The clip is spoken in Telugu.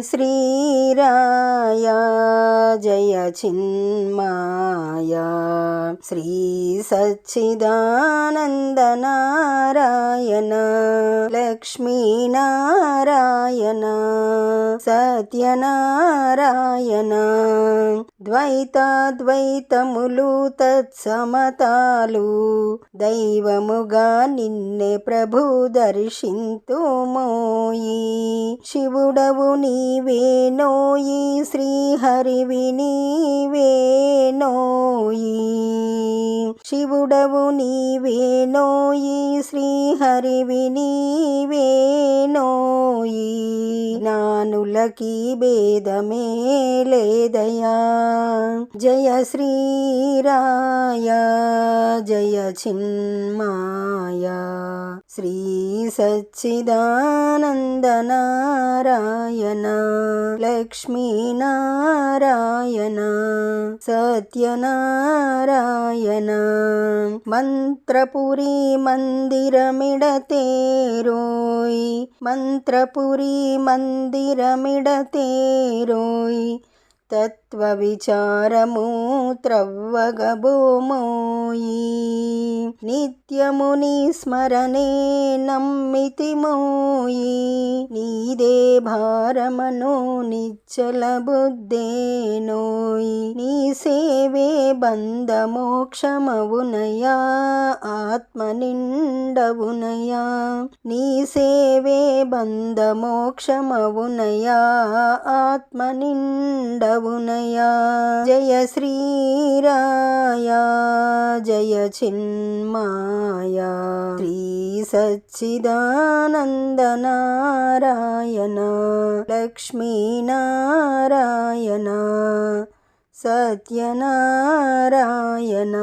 श्रीराय जय चिन्माय श्री सच्चिदानंद नारायण लक्ष्मीनारायण सत्यनारायण ద్వైతాద్వైతములు తత్సమతాలు దైవముగా నిన్నే ప్రభు దర్శింతుమోయి శివుడవు నీవేనోయి శ్రీహరివి నీవేనోయి శివుడవు నీవేనోయి శ్రీహరివి నీవేనోయి జ్ఞానులకి భేదమే లేదయా జయ శ్రీరాయ జయ చిన్మాయ శ్రీ సచ్చిదానంద నారాయణ లక్ష్మీనారాయణ సత్యనారాయణ మంత్రపురి మందిరమిడతేరోయ్ మంత్రపురి మందిరమిడతేరోయ్ తత్వ విచారము త్రవ్వగబోమోయి నిత్యము నీ స్మరణే నమ్మితిమోయి నీదే భారమను నిశ్చల బుద్ధేనోయి నీ సేవే బంధ మోక్షమవునయా ఆత్మ నిండవునయా నీ సేవే బంధ మోక్షమవునయా ఆత్మ నిండవునయా జయ శ్రీరాయ జయ చిన్మాయ శ్రీ సచ్చిదానంద నారాయణ లక్ష్మీనారాయణ సత్యనారాయణ